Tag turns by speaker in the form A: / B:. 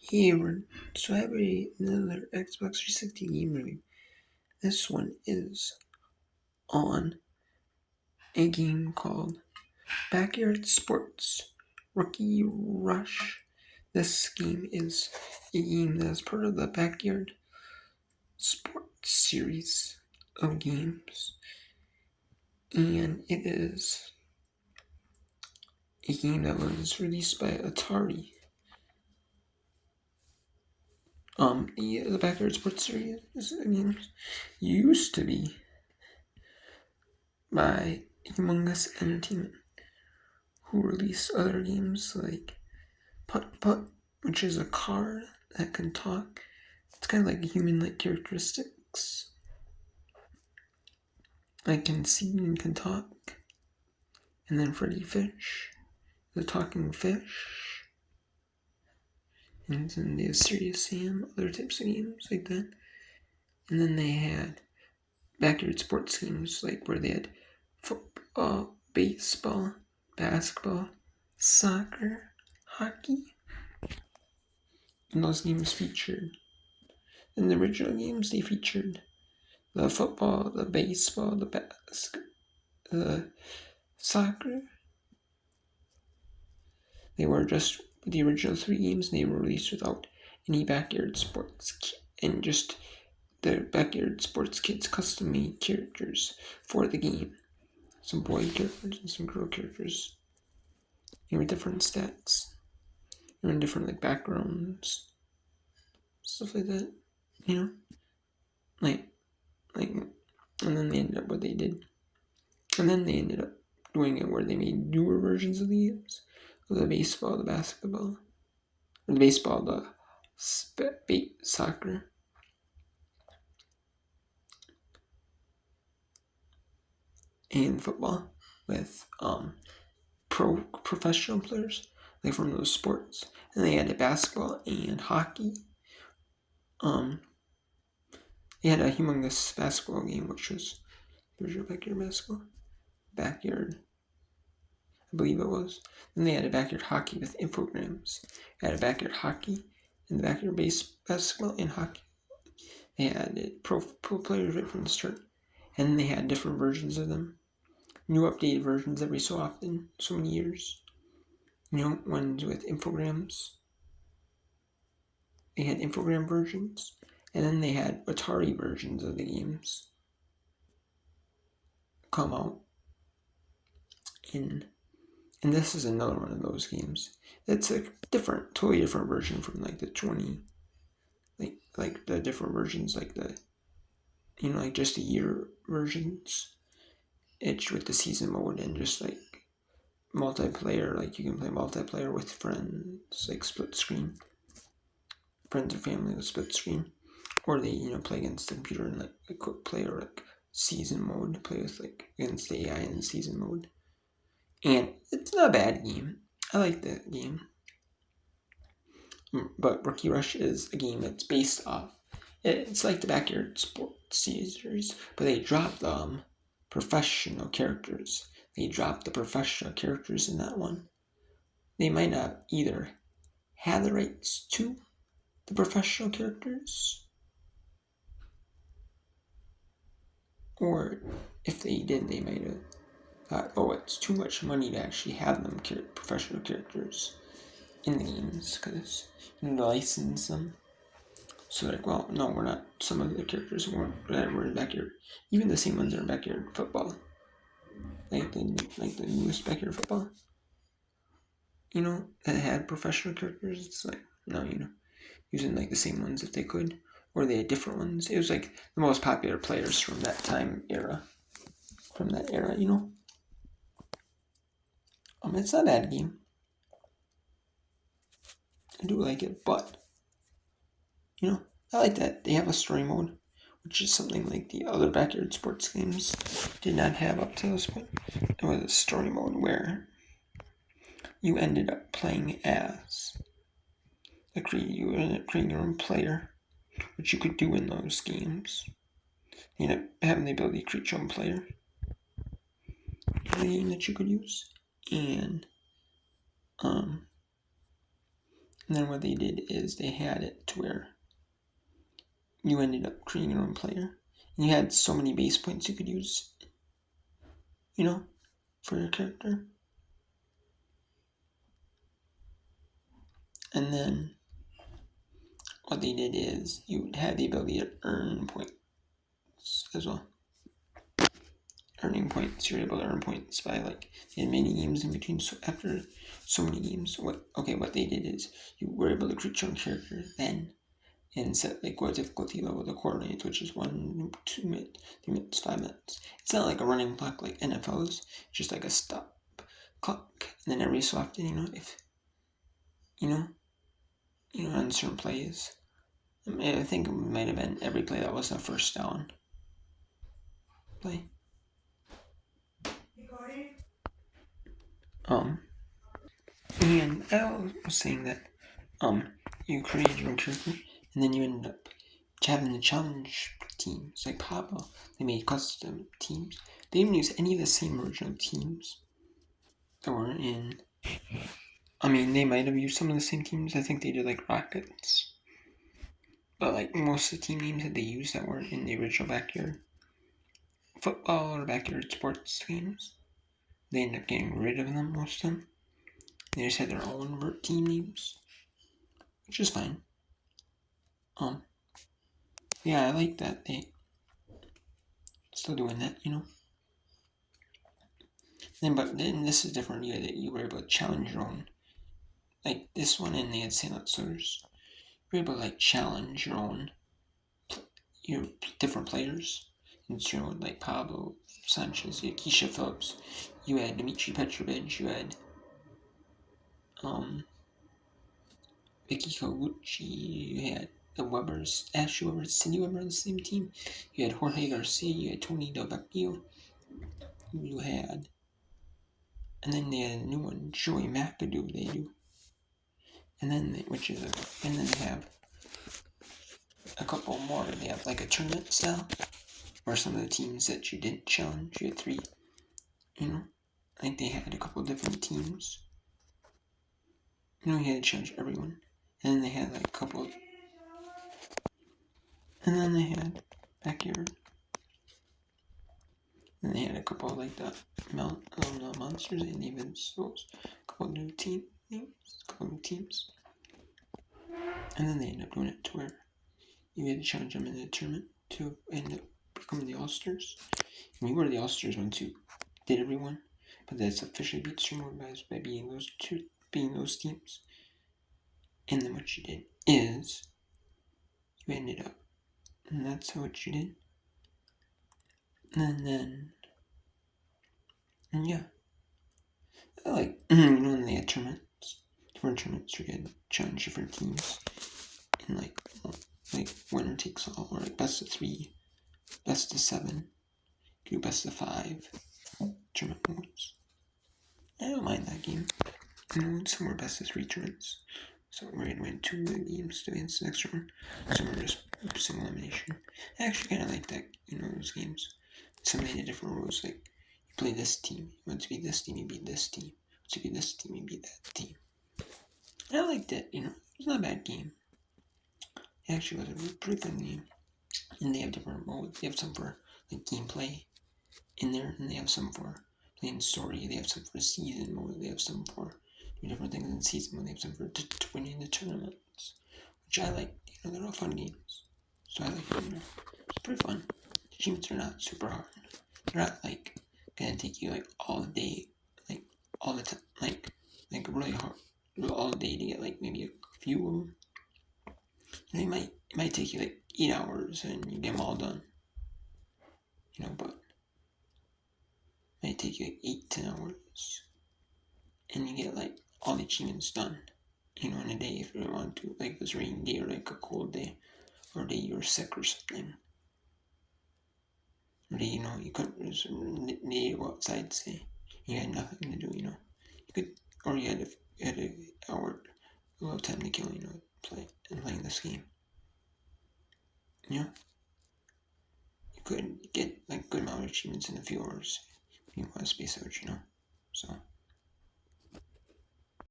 A: Hey everyone, so I have another Xbox 360 game review. This one is on a game called Backyard Sports Rookie Rush. This game is a game that is part of the Backyard Sports series of games, and it is a game that was released by Atari. The Backyard Sports series games used to be by Humongous Entertainment, who released other games like Putt Putt, which is a car that can talk. It's kind of like human-like characteristics. Like can see and can talk. And then Freddy Fish, the talking fish. And then they have Serious Sam, other types of games like that. And then they had backyard sports games like where they had football, baseball, basketball, soccer, hockey. And those games featured, in the original games, they featured the football, the baseball, the soccer. They were just the original three games, and they were released without any backyard sports and just the backyard sports kids custom made characters for the game. Some boy characters and some girl characters. They were different stats. They were in different backgrounds, stuff like that. You know, like, and then they ended up what they did. And then they ended up doing it where they made newer versions of the games. Of the baseball, the basketball. Or the baseball, the soccer. And football with professional players, like from those sports. And they had a basketball and hockey. They had a humongous basketball game, which was your backyard basketball. Backyard, I believe it was. Then they had a backyard hockey with infograms. They had a backyard hockey and the backyard basketball and hockey. They had pro players right from the start. And they had different versions of them. New updated versions every so often, so many years. Ones with infograms. They had infogram versions. And then they had Atari versions of the games come out. And this is another one of those games. It's a totally different version from the 20, like the different versions, like the, just the year versions. It's with the season mode and just multiplayer, you can play multiplayer with friends, split screen. Friends or family with split screen. Or they, play against the computer in a quick play or season mode, play with against the AI in season mode. And it's not a bad game. I like that game. But Rookie Rush is a game that's based off. It's like the Backyard Sports series, but they dropped professional characters. They dropped the professional characters in that one. They might not either have the rights to the professional characters, or if they did, they might have thought, oh, it's too much money to actually have them professional characters in the games because you need to license them. So well, no, we're not. Some of the characters were in backyard. Even the same ones are in backyard football. Like the newest backyard football. That had professional characters. It's no, using the same ones if they could, or they had different ones. It was the most popular players from that time era. From that era, It's not a bad game. I do like it, but I like that they have a story mode, which is something like the other backyard sports games did not have up to this point. It was a story mode where you ended up playing as you ended up creating your own player, which you could do in those games. You end up having the ability to create your own player in the game that you could use, and And then what they did is they had it to where you ended up creating your own player. And you had so many base points you could use, for your character. And then what they did is you had the ability to earn points as well. Earning points, you're able to earn points by they had many games in between. So after so many games, what they did is you were able to create your own character then and set what difficulty level the coordinates, which is 1, 2 minutes, 3 minutes, 5 minutes. It's not like a running clock like NFL is, it's just like a stop clock. And then every so often, if on certain plays, I think it might have been every play that was a first down play. And I was saying that you created your own character and then you ended up having the challenge teams like Pablo. They made custom teams. They didn't use any of the same original teams that were in. I mean, they might have used some of the same teams. I think they did Rockets, but most of the team names that they used that weren't in the original Backyard Football or Backyard Sports games, they ended up getting rid of them, most of them. They just had their own team names, which is fine. Yeah, I like that they still doing that, But then this is different. You were able to challenge your own, like this one, and they had Saint Source. You were able to challenge your different players. And so like Pablo Sanchez, you had Keisha Phillips, you had Dmitry Petrovic, you had Vicky Koguchi, you had the Webbers, Ashley Weber, Cindy Weber on the same team. You had Jorge Garcia, you had Tony Del Vecchio, you had, and then they had a new one, Joey McAdoo. They do, and then they have a couple more. They have a tournament style, or some of the teams that you didn't challenge. You had 3, they had a couple different teams. You had to challenge everyone, and then they had a couple. And then they had Backyard. And they had a couple the monsters and even souls. A couple new teams. And then they ended up doing it to where you had to challenge them in the tournament to end up becoming the All-Stars. And you were the All-Stars once you did everyone. But that's officially beat Stream Mode by beating those teams. And then what you did is you ended up, and that's what you did. And then, yeah. When they had tournaments, different tournaments where you had to challenge different teams in winner takes all, or best of 3, best of 7, do best of 5 tournament modes. I don't mind that game. Some were best of 3 tournaments. Some were going to win 2 games to advance the next round. Some were just single elimination. I actually kind of like that, those games. Some of the different rules, you play this team. You want to be this team, you beat this team. To be this team, you beat that team. And I liked it, it was not a bad game. It actually was a pretty fun game. And they have different modes. They have some for gameplay in there, and they have some for playing story. They have some for season mode. They have some for doing different things in season mode. They have some for winning the tournaments, which I like. They're all fun games, so I like them. It's pretty fun. The achievements are not super hard. They're not gonna take you all day, all the time, really hard, all day to get maybe a few of them. It might take you 8 hours and you get them all done. But it might take you 8-10 hours and you get all the achievements done. In a day if you want to, if it's a rainy day or a cold day, or a day you're sick or something. Or day you couldn't day to go outside, say you had nothing to do, you could, or you had an hour, a little time to kill, playing this game. You could get good amount of achievements in a few hours if you want to space out, so.